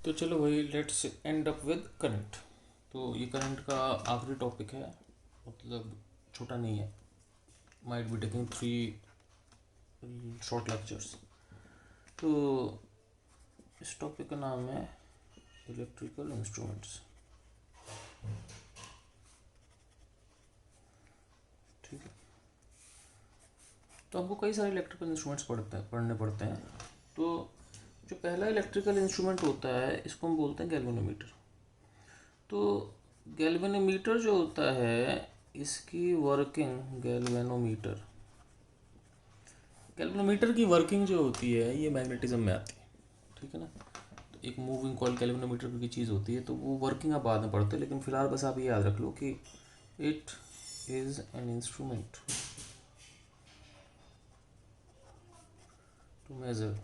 तो चलो भाई, let's end up with current. तो ये करंट का आखिरी टॉपिक है, मतलब छोटा नहीं है। Might be taking 3 short lectures. तो इस टॉपिक का नाम है इलेक्ट्रिकल इंस्ट्रूमेंट्स। ठीक है, तो हमको कई सारे इलेक्ट्रिकल इंस्ट्रूमेंट्स पढ़ने पड़ते हैं। तो जो पहला इलेक्ट्रिकल इंस्ट्रूमेंट होता है, इसको हम बोलते हैं गैल्वेनोमीटर। तो गैल्वेनोमीटर जो होता है, इसकी वर्किंग गैल्वेनोमीटर की वर्किंग जो होती है, ये मैग्नेटिज्म में आती है। ठीक है ना। तो एक मूविंग कॉइल गैल्वेनोमीटर की चीज़ होती है, तो वो वर्किंग आप बाद में पढ़ते हो, लेकिन फिलहाल बस आप ये याद रख लो कि it is an instrument to measure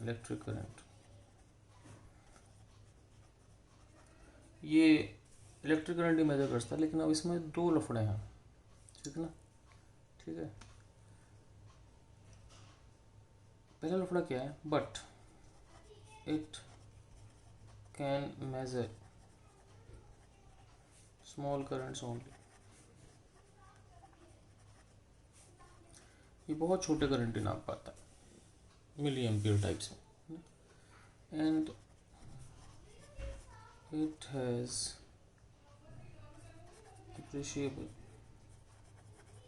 electric current. ये इलेक्ट्रिक करंट ही मेजर करता है, लेकिन अब इसमें दो लफड़े हैं। ठीक है ना। ठीक है, पहला लफड़ा क्या है? But it can measure small currents only. ये बहुत छोटे करंट ही नाप पाता है, मिली एम्पियर टाइप्स में। And it has appreciable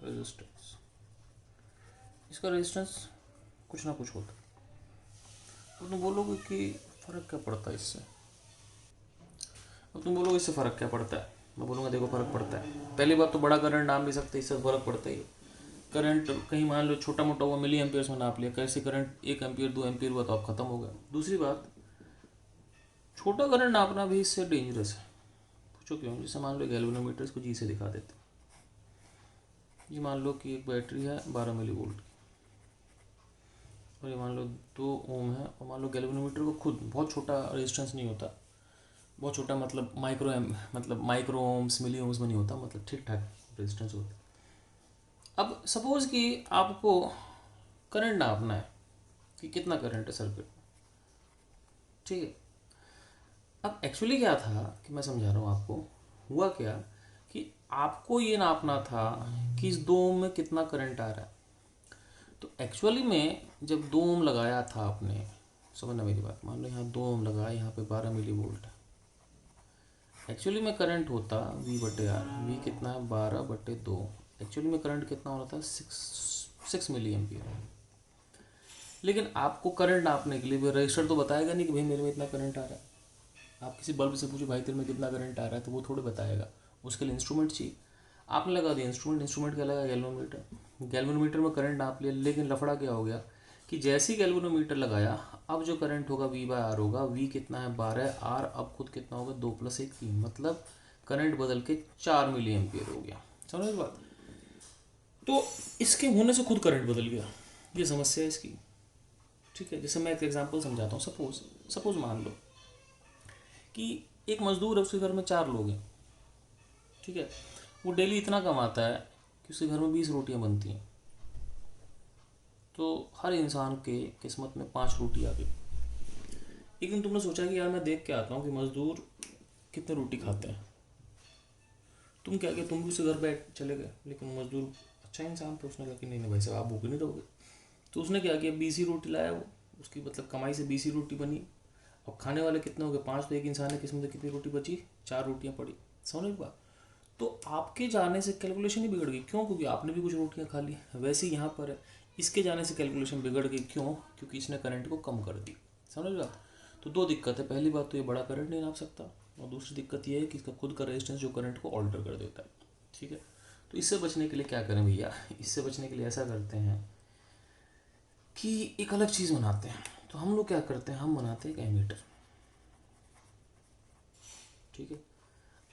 resistance. इसका रेजिस्टेंस कुछ ना कुछ होता है। अब तुम बोलोगे कि फ़र्क क्या पड़ता है इससे? अब तुम बोलोगे इससे फ़र्क क्या पड़ता है? मैं बोलूँगा देखो फ़र्क पड़ता है। पहली बात तो बड़ा करंट नाप भी सकते, इससे फ़र्क पड़ता ही है। करंट कहीं मान लो छोटा मोटा हुआ, मिली एम्पियर्स में नाप लिया, कैसे करंट 1 एम्पियर 2 एम्पियर हुआ तो आप ख़त्म हो गया। दूसरी बात, छोटा करंट नापना भी इससे डेंजरस है। पूछो क्यों? जैसे मान लो गैल्वेनोमीटर, इसको जी से दिखा देते। ये मान लो कि एक बैटरी है 12 मिली वोल्ट की, और ये मान लो 2 ओम है, और मान लो गैल्वेनोमीटर को खुद बहुत छोटा रेजिस्टेंस नहीं होता, बहुत छोटा मतलब माइक्रो ओम्स मिली ओम्स में नहीं होता, मतलब ठीक ठाक रेजिस्टेंस होता है। अब सपोज कि आपको करंट नापना है कि कितना करंट है सर्किट में। ठीक है, अब एक्चुअली क्या था कि मैं समझा रहा हूँ आपको। हुआ क्या कि आपको ये नापना था कि इस 2 ओम में कितना करंट आ रहा है। तो एक्चुअली में जब 2 ओम लगाया था आपने, समझना मेरी बात, मान लो यहाँ 2 ओम लगाया, यहाँ पे 12 मिली वोल्ट है। एक्चुअली में करंट होता V/R। वी कितना है? 12/2। एक्चुअली में करंट कितना होना था? 6 मिली एम्पियर। लेकिन आपको करंट नापने के लिए रजिस्टर तो बताएगा नहीं कि भाई मेरे में इतना करंट आ रहा है। आप किसी बल्ब से पूछो भाई तेरे में कितना करंट आ रहा है, तो वो थोड़े बताएगा। उसके लिए इंस्ट्रूमेंट चाहिए। आपने लगा दिया इंस्ट्रूमेंट क्या लगा? गैल्वेनोमीटर। गैल्वेनोमीटर में करंट नाप लिया, लेकिन लफड़ा क्या हो गया कि जैसे ही गैल्वेनोमीटर लगाया, अब जो करंट होगा V/R होगा। V कितना है? 12। R अब खुद कितना होगा? 2 + 1 3, मतलब करंट बदल के 4 मिली एम्पियर हो गया। समझ इस बात? तो इसके होने से खुद करंट बदल गया, ये समस्या है इसकी। ठीक है, जैसे मैं एक एग्जांपल समझाता हूँ। सपोज मान लो कि एक मजदूर है, उसके घर में 4 लोग हैं। ठीक है, वो डेली इतना कमाता है कि उसके घर में 20 रोटियां बनती हैं। तो हर इंसान के किस्मत में 5 रोटी आ गई। एक दिन तुमने सोचा कि यार मैं देख के आता हूँ कि मजदूर कितने रोटी खाते हैं। तुम क्या किया? तुम भी उसके घर बैठ चले गए, लेकिन मजदूर अच्छा इंसान था, उसने कहा कि नहीं नहीं भाई साहब, आप भूखे नहीं रहोगे। तो उसने क्या किया? 20 ही रोटी लाया वो, उसकी मतलब कमाई से 20 ही रोटी बनी। अब खाने वाले कितने हो गए? 5। तो एक इंसान है, किस्मत में कितनी रोटी बची? 4 रोटियां पड़ी। समझ एक बात? तो आपके जाने से कैलकुलेशन ही बिगड़ गई। क्यों? क्योंकि आपने भी कुछ रोटियां खा ली। वैसे ही यहाँ पर है, इसके जाने से कैलकुलेशन बिगड़ गई। क्यों? क्योंकि इसने करंट को कम कर दी। समझ लो। तो दो दिक्कत है। पहली बात तो ये बड़ा करंट नहीं नाप सकता, और दूसरी दिक्कत ये है कि इसका खुद का रेजिस्टेंस जो करंट को ऑल्टर कर देता है। ठीक है, तो इससे बचने के लिए क्या करें भैया? इससे बचने के लिए ऐसा करते हैं कि एक अलग चीज़ बनाते हैं। तो हम लोग क्या करते हैं? हम बनाते हैं एक एमीटर। ठीक है,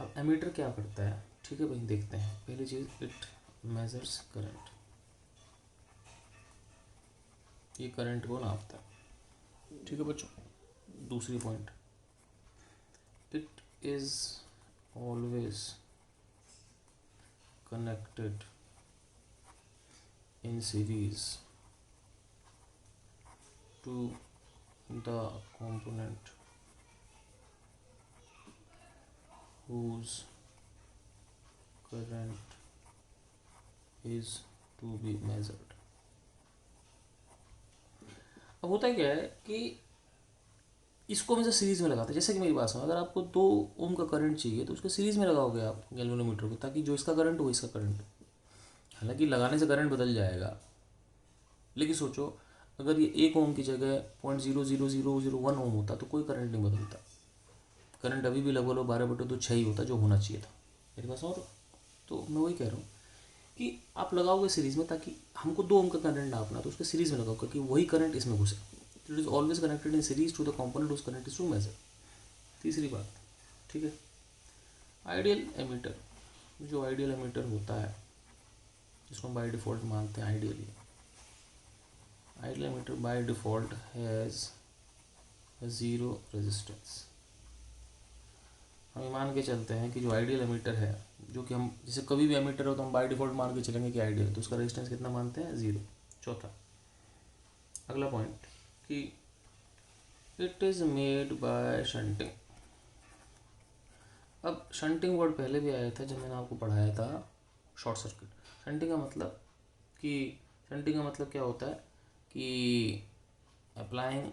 अब एमीटर क्या करता है? ठीक है भाई, देखते हैं। पहली चीज़, इट मेजर्स करंट। ये करंट को नापता है। ठीक है बच्चों। दूसरी point, it is always connected in series to the component whose current is to be measured। अब होता क्या है कि इसको हमेशा सीरीज में लगाते हैं। जैसे कि मेरी बात सुनो, अगर आपको 2 ओम का करंट चाहिए तो उसको सीरीज में लगाओगे आप गैल्वेनोमीटर को, ताकि जो इसका करंट हो इसका करंट, हालांकि लगाने से करंट बदल जाएगा, लेकिन सोचो अगर ये 1 ओम की जगह 0.00001 ओम होता तो कोई करंट नहीं बदलता, करंट अभी भी लगभग 12/2 6 ही होता जो होना चाहिए था। मेरे पास और तो मैं वही कह रहा हूँ कि आप लगाओगे सीरीज में, ताकि हमको 2 ओम का करंट नापना तो उसके सीरीज में लगाओ, क्योंकि वही करंट इसमें घुसे। It is always connected in series to the component whose current is to measure. तीसरी बात, ठीक है, आइडियल एमीटर। जो आइडियल एमीटर होता है जिसको हम बाय डिफ़ॉल्ट मानते हैं ideal ammeter by default has zero resistance. हम मान के चलते हैं कि जो आइडियल एमीटर है, जो कि हम जैसे कभी भी एमीटर हो तो हम बाय डिफ़ॉल्ट मान के चलेंगे कि आइडियल, तो उसका रेजिस्टेंस कितना मानते हैं? 0। चौथा, अगला पॉइंट कि it is made by shunting. अब शंटिंग वर्ड पहले भी आया था जब मैंने आपको पढ़ाया था शॉर्ट सर्किट। शंटिंग का मतलब क्या होता है कि अप्लाइंग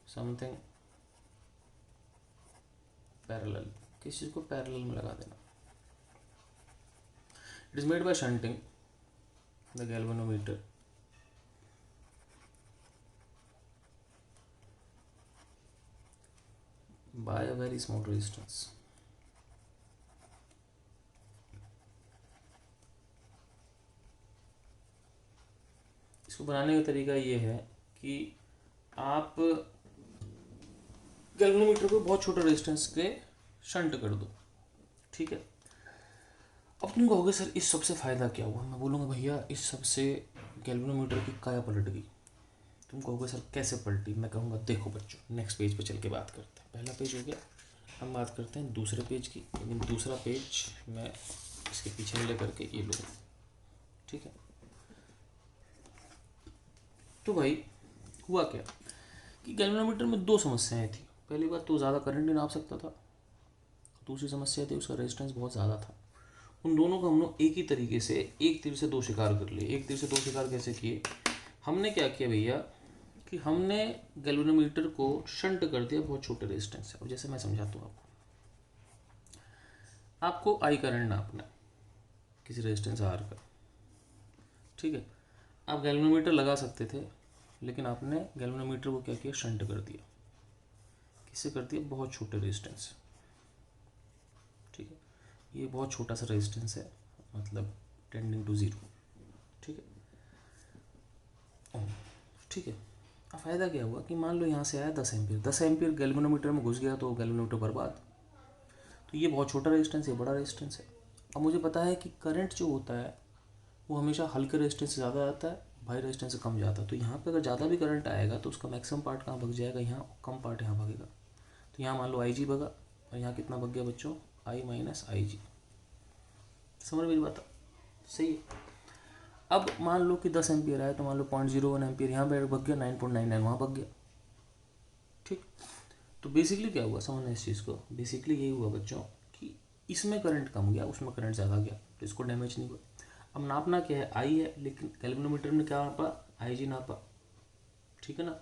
समथिंग पैरेलल, किसी चीज़ को पैरेलल में लगा देना। It is made by shunting the galvanometer by a very small resistance. इसको बनाने का तरीका ये है कि आप गैल्वेनोमीटर को बहुत छोटे रेजिस्टेंस के शंट कर दो, ठीक है। अब तुम कहोगे सर इस सबसे फ़ायदा क्या हुआ? मैं बोलूँगा भैया इस सबसे गैल्वेनोमीटर की काया पलट गई। तुम कहोगे सर कैसे पलटी? मैं कहूँगा देखो बच्चों, नेक्स्ट पेज पे चल के बात करते हैं। पहला पेज हो गया, हम बात करते हैं दूसरे पेज की, लेकिन दूसरा पेज मैं इसके पीछे में लेकर के ये लूँगा, ठीक है। तो भाई हुआ क्या कि गैल्वेनोमीटर में 2 समस्याएं थी। पहली बात तो ज़्यादा करंट नहीं नाप सकता था, दूसरी समस्या थी उसका रेजिस्टेंस बहुत ज़्यादा था। उन दोनों को हम लोग एक ही तरीके से, एक तीर से 2 शिकार कर लिए। एक तीर से 2 शिकार कैसे किए? हमने क्या किया भैया कि हमने गैल्वेनोमीटर को शंट कर दिया बहुत छोटे रेजिस्टेंस से। अब जैसे मैं समझाता हूँ आपको आई करंट नापना है किसी रेजिस्टेंस आर का, ठीक है। आप गैल्वेनोमीटर लगा सकते थे, लेकिन आपने गैल्वेनोमीटर को क्या किया? शंट कर दिया। किससे कर दिया? बहुत छोटे रेजिस्टेंस, ठीक है। ये बहुत छोटा सा रेजिस्टेंस है, मतलब टेंडिंग टू 0, ठीक है, ठीक है। अब फ़ायदा क्या हुआ कि मान लो यहाँ से आया 10 एम्पियर, 10 एम्पियर गैल्वेनोमीटर में घुस गया तो गैल्वेनोमीटर बर्बाद। तो ये बहुत छोटा रेजिस्टेंस है, बड़ा रेजिस्टेंस है। अब मुझे पता है कि करंट जो होता है वो हमेशा हल्के रेजिस्टेंस से ज़्यादा आता है, भारी रेजिस्टेंस से कम जाता है। तो यहाँ पे अगर ज़्यादा भी करंट आएगा तो उसका मैक्सिमम पार्ट कहाँ भग जाएगा? यहाँ। कम पार्ट यहाँ भगेगा। तो यहाँ मान लो आई जी भगा, और यहाँ कितना भग गया बच्चों? आई माइनस आई जी। समझ मेरी बात? सही है। अब मान लो कि 10 एम्पियर आया तो मान लो 0.01 एम्पियर यहाँ पे भग गया, 9.99 वहाँ भग गया, ठीक। तो बेसिकली क्या हुआ, समझना इस चीज़ को। बेसिकली यही हुआ बच्चों कि इसमें करंट कम गया, उसमें करंट ज़्यादा गया, तो इसको डैमेज नहीं हुआ। अब नापना क्या है? आई है, लेकिन गैल्वेनोमीटर ने क्या नापा? आई जी नापा, ठीक है ना।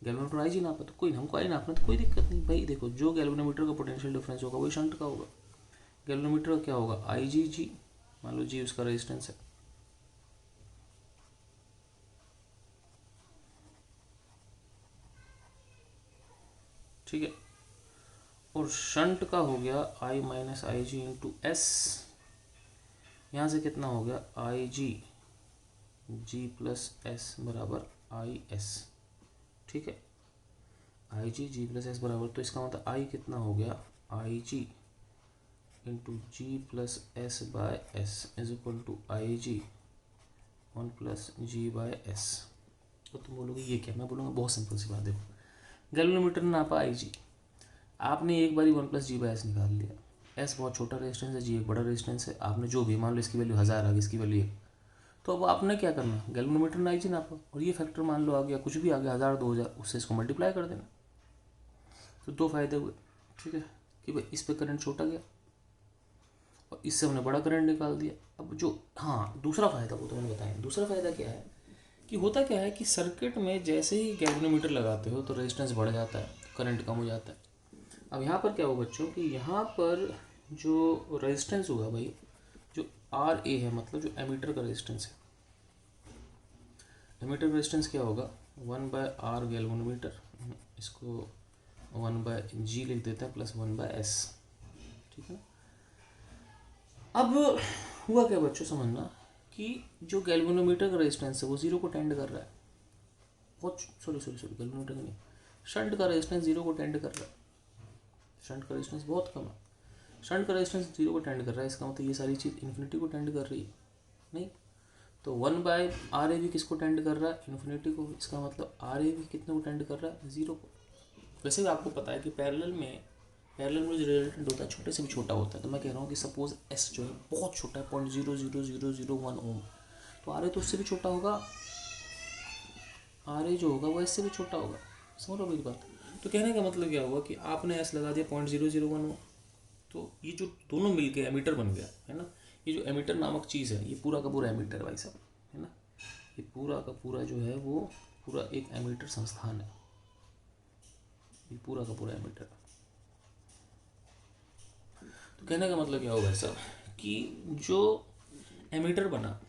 गैल्वेनोमीटर आई जी नापा तो कोई, हमको आई नापना तो कोई दिक्कत नहीं भाई। देखो जो गैल्वेनोमीटर का पोटेंशियल डिफरेंस होगा वही शंट का होगा। गैल्वेनोमीटर का क्या होगा? आई जी जी, मान लो जी उसका रेजिस्टेंस है, ठीक है। और शंट का हो गया आई माइनस आई जी इंटू एस। यहाँ से कितना हो गया? I ji ji plus S बराबर आई एस, ठीक है। आई जी जी प्लस एस बराबर, तो इसका मतलब आई कितना हो गया? I G into G plus S by S is equal to I G 1 plus G by S. तो तुम बोलोगे ये क्या? मैं बोलूँगा बहुत सिंपल सी बात। देखो गैल्वेनोमीटर ने नापा आई जी, आपने एक बारी 1 प्लस जी बाय एस निकाल लिया। एस बहुत छोटा रेजिस्टेंस है, जी एक बड़ा रेजिस्टेंस है। आपने जो भी मान लो इसकी वैल्यू 1000 आ गई, इसकी वैल्यू 1, तो अब आपने क्या करना, गैल्वेनोमीटर में आईजी नापा, और ये फैक्टर मान लो आ गया, कुछ भी आ गया 1000 2000, उससे इसको मल्टीप्लाई कर देना। तो दो फायदे हुए, ठीक है, कि भाई इस पे करंट छोटा गया और इससे हमने बड़ा करंट निकाल दिया। अब जो हाँ दूसरा फायदा वो तो मैंने बताया। दूसरा फायदा क्या है कि होता क्या है कि सर्किट में जैसे ही गैल्वेनोमीटर लगाते हो तो रेजिस्टेंस बढ़ जाता है, करंट कम हो जाता है। अब यहाँ पर क्या होगा बच्चों कि यहाँ पर जो रेजिस्टेंस होगा भाई, जो आर ए है, मतलब जो एमीटर का रेजिस्टेंस है, एमीटर रेजिस्टेंस क्या होगा 1/R गैल्वेनोमीटर, इसको 1/G लिख देते हैं प्लस 1/S, ठीक है। अब हुआ क्या बच्चों, समझना कि जो गैल्वेनोमीटर का रेजिस्टेंस है वो जीरो को टेंड कर रहा है, बहुत सॉरी गैल्वेनोमीटर नहीं, शंट का रेजिस्टेंस जीरो को टेंड कर रहा है। शंट का रेजिस्टेंस बहुत कम है, शंट का रेजिस्टेंस जीरो को टेंड कर रहा है, इसका मतलब ये सारी चीज़ इन्फिनिटी को टेंड कर रही है नहीं। तो 1/RA भी किसको टेंड कर रहा है, इन्फिनिटी को, इसका मतलब RA भी कितने को टेंड कर रहा है, जीरो को। वैसे भी आपको पता है कि पैरेलल में जो रिजल्टेंट होता है छोटे से भी छोटा होता है। तो मैं कह रहा हूँ कि सपोज एस जो है बहुत छोटा है, 0.00001 ओम, तो आर ए तो उससे भी छोटा होगा, आर ए जो होगा वो इससे भी छोटा होगा। समझ लो मेरी बात। तो कहने का मतलब क्या हुआ कि आपने एस लगा दिया 0.001 ओम, तो ये जो दोनों मिलके एमीटर बन गया है ना। ये जो एमीटर नामक चीज़ है, ये पूरा का पूरा एमीटर भाई साहब, है ना। ये पूरा का पूरा जो है वो पूरा एक एमीटर संस्थान है, ये पूरा का पूरा एमीटर। तो कहने का मतलब क्या होगा साहब कि जो एमीटर बना,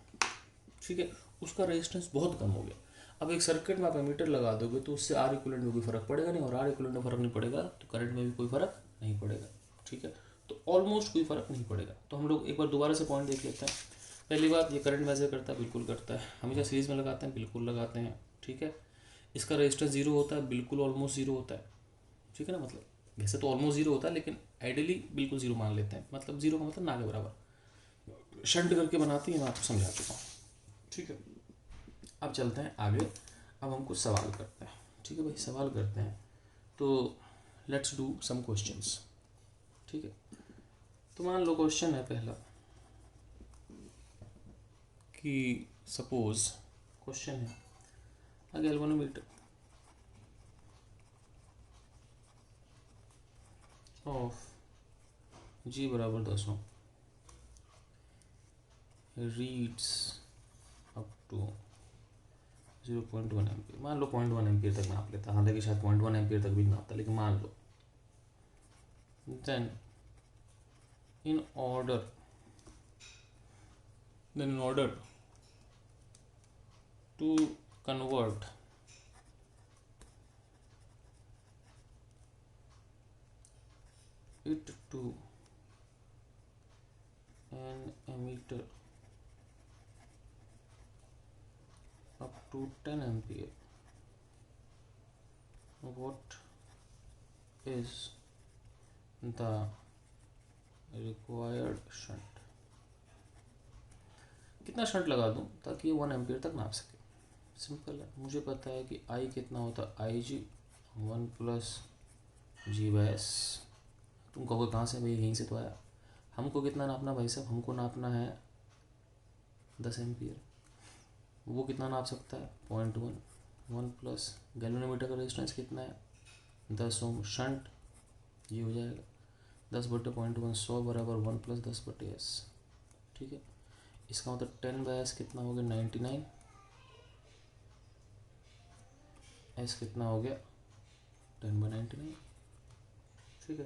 ठीक है, उसका रेजिस्टेंस बहुत कम हो गया। अब एक सर्किट में आप एमीटर लगा दोगे तो उससे आर इक्विवेलेंट में कोई फर्क पड़ेगा नहीं, और आर इक्विवेलेंट में फर्क नहीं पड़ेगा तो करंट में भी कोई फर्क नहीं पड़ेगा, ठीक है। तो ऑलमोस्ट कोई फर्क नहीं पड़ेगा। तो हम लोग एक बार दोबारा से पॉइंट देख लेते हैं। पहली बात, ये करंट मेजर करता है, बिल्कुल करता है। हमेशा सीरीज में लगाते हैं, बिल्कुल लगाते हैं, ठीक है। इसका रेजिस्टेंस जीरो होता है, बिल्कुल ऑलमोस्ट जीरो होता है, ठीक है ना। मतलब वैसे तो ऑलमोस्ट जीरो होता है, लेकिन आइडियली बिल्कुल जीरो मान लेते हैं। मतलब जीरो का मतलब ना के बराबर शंट करके बनाती है, मैं आपको समझा चुका हूँ, ठीक है। अब चलते हैं आगे, अब हम कुछ सवाल करते हैं, ठीक है भाई, सवाल करते हैं। तो लेट्स डू सम क्वेश्चंस, ठीक है। तो मान लो क्वेश्चन है पहला कि सपोज क्वेश्चन है अ गैल्वेनोमीटर ऑफ G बराबर 10 ओम रीड्स अप टू 0.1 एम्पियर। मान लो 0.1 एम्पियर तक नाप लेता, हालांकि शायद 0.1 एम्पियर तक भी नहीं नापता, लेकिन मान लो। Then in order to convert it to an emitter up to 10 ampere, what is the required shunt? कितना शंट लगा दूं ताकि ये 1 एम्पियर तक नाप सके? सिंपल है, मुझे पता है कि I कितना होता है, IG 1+G/S। तुम कहोगे कहाँ से भाई, यहीं से तो आया। हमको कितना नापना भाई साहब, हमको नापना है 10 एम्पियर। वो कितना नाप सकता है 0.1, 1 प्लस गैल्वेनोमीटर का रेजिस्टेंस कितना है 10 ओम, शंट ये हो जाएगा 10/0.1 100 बराबर 1 प्लस 10/S, ठीक है। इसका मतलब 10/S कितना हो गया 99, S कितना हो गया 10/99, ठीक है।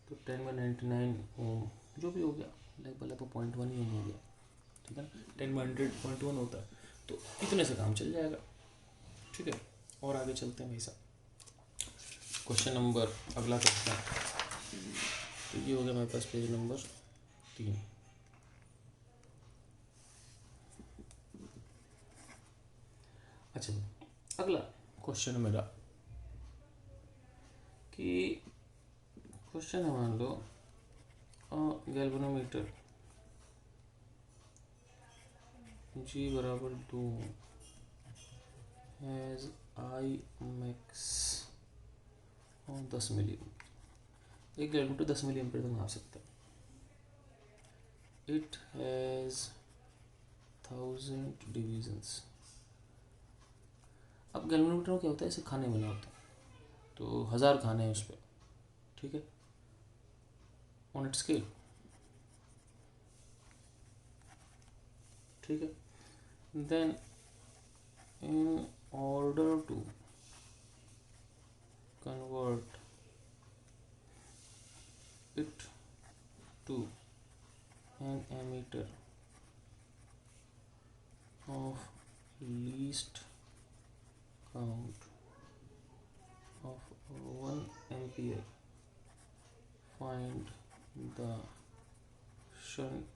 तो 10/99 ओम जो भी हो गया लगभग 0.1 ही हो गया, ठीक है ना। 10/100 0.1 होता है, तो इतने से काम चल जाएगा, ठीक है। और आगे चलते हैं भाई साहब, क्वेश्चन नंबर अगला क्वेश्चन। तो ये हो गया मेरे पास पेज नंबर 3। अच्छा, अगला क्वेश्चन है मेरा कि क्वेश्चन है, मान लो गैल्वेनोमीटर G बराबर 2 हैज़ I मैक्स 10 मिली। एक गैल्वेनोमीटर 10 मिली एम्पियर तक नाप सकता है। It has 1000 divisions. अब गैल्वेनोमीटर में क्या होता है, ऐसे खाने बने होते हैं, तो 1000 खाने हैं उस पर, ठीक है, ऑन इट स्केल, ठीक है। Then in order to convert it to an emitter of least count of 1 ampere, find the shunt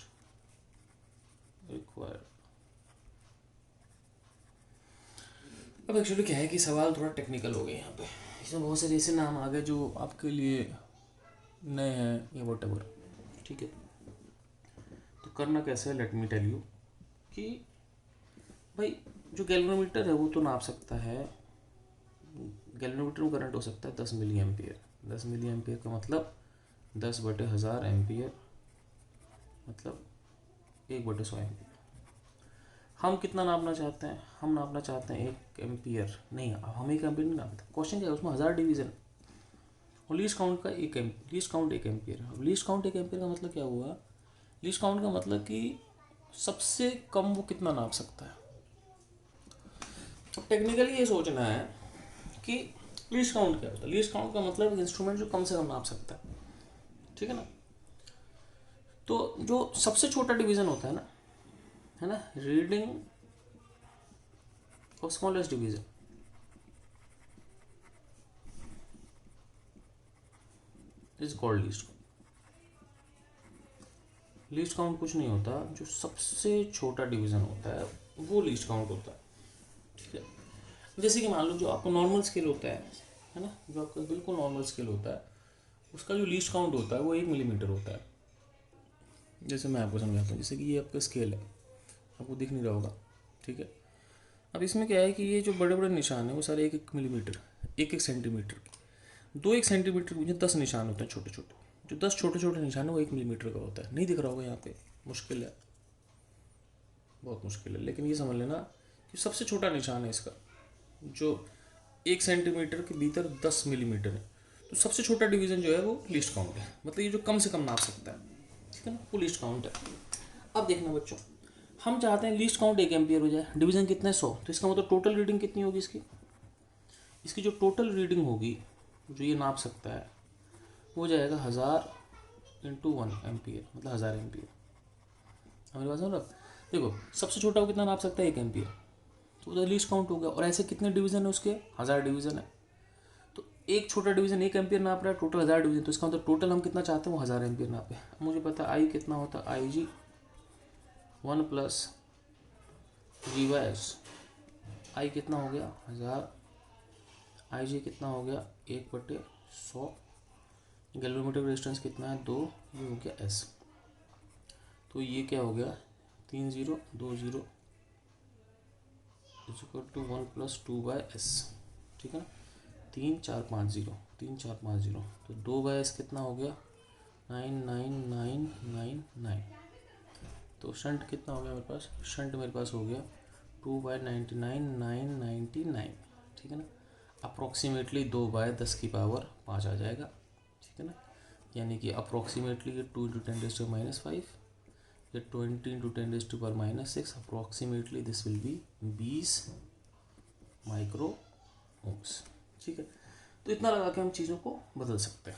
required। अब एक्चुअली क्या है कि सवाल थोड़ा टेक्निकल हो गए यहाँ पे, इसमें बहुत सारे ऐसे नाम आ गए जो आपके लिए नए हैं या वट एवर, ठीक है। तो करना कैसे है, लेट मी टेल यू कि भाई जो गैल्वेनोमीटर है वो तो नाप सकता है, गैल्वेनोमीटर में करंट हो सकता है 10 मिली एम्पियर। 10 मिली एम्पियर का मतलब 10/1000 एम्पियर, मतलब 1/100 एम्पियर। हम कितना नापना चाहते हैं, हम नापना चाहते हैं 1 एम्पियर, नहीं हम 1 एम्पियर नहीं नापते, क्वेश्चन क्या है उसमें 1000 डिवीजन और लीस्ट काउंट का लीस्ट काउंट 1 एम्पियर। अब लीस्ट काउंट 1 एम्पियर का मतलब क्या हुआ, लीस्ट काउंट का मतलब कि सबसे कम वो कितना नाप सकता है। अब टेक्निकली ये सोचना है कि लीस्ट काउंट क्या होता है। लीस्ट काउंट का मतलब इंस्ट्रूमेंट जो कम से कम नाप सकता है, ठीक है ना। तो जो सबसे छोटा डिवीजन होता है ना, रीडिंग और smallest division, is called least count. Least count कुछ नहीं होता, जो सबसे छोटा डिवीजन होता है वो लीस्ट काउंट होता है, ठीक है। जैसे कि मान लो जो आपका नॉर्मल स्केल होता है ना, जो आपका बिल्कुल नॉर्मल स्केल होता है उसका जो लीस्ट काउंट होता है वो 1 मिलीमीटर होता है। जैसे मैं आपको समझाता हूँ, जैसे कि ये आपका स्केल है, आपको दिख नहीं रहा होगा, ठीक है। अब इसमें क्या है कि ये जो बड़े बड़े निशान हैं वो सारे 1-1 मिलीमीटर, 1-1 सेंटीमीटर, 2-1 सेंटीमीटर के 10 निशान होते हैं छोटे छोटे। जो 10 छोटे छोटे निशान है वो 1 मिलीमीटर का होता है। नहीं दिख रहा होगा यहाँ पे, मुश्किल है, बहुत मुश्किल है, लेकिन ये समझ लेना कि सबसे छोटा निशान है इसका, जो 1 सेंटीमीटर के भीतर 10 मिलीमीटर है, तो सबसे छोटा डिवीजन जो है वो लीस्ट काउंट है, मतलब ये जो कम से कम नाप सकता है, ठीक है ना, वो लीस्ट काउंट है। अब देखना बच्चों, हम चाहते हैं लीस्ट काउंट 1 एम्पियर हो जाए, डिवीजन कितना है 100, तो इसका मतलब टोटल रीडिंग कितनी होगी इसकी जो टोटल रीडिंग होगी जो ये नाप सकता है वो जाएगा 1000 × 1 एम्पियर, मतलब 1000 एम्पियर। हमारे पास मतलब देखो सबसे छोटा वो कितना नाप सकता है 1 एम्पियर, तो उधर लीस्ट काउंट हो गया। और ऐसे कितने डिवीजन है उसके, 1000 डिवीजन है, तो एक छोटा डिवीजन 1 एम्पियर नाप रहा है, टोटल 1000 डिवीजन, तो इसका मतलब टोटल हम कितना चाहते हैं वो 1000 एम्पियर नापे। मुझे पता है आई कितना होता है, आई जी 1 + g/s, आई कितना हो गया 1000, आई जी कितना हो गया 1/100, गैल्वेनोमीटर रेजिस्टेंस कितना है 2, ये हो गया एस। तो ये क्या हो गया 3 0 2 0 = 1 + 2/s, ठीक है ना, 3 4 5 0 3 4 5 0, तो 2/s कितना हो गया 99999। तो शंट कितना हो गया मेरे पास, शंट मेरे पास हो गया 2/99,999, ठीक है ना, अप्रोक्सीमेटली 2/10⁵ आ जाएगा, ठीक है ना। यानी कि अप्रोक्सीमेटली ये 2 × 10⁻⁵, ये 20 × 10⁻⁶, approximately this will be 20 micro ohms, ठीक है। तो इतना लगा के हम चीज़ों को बदल सकते हैं।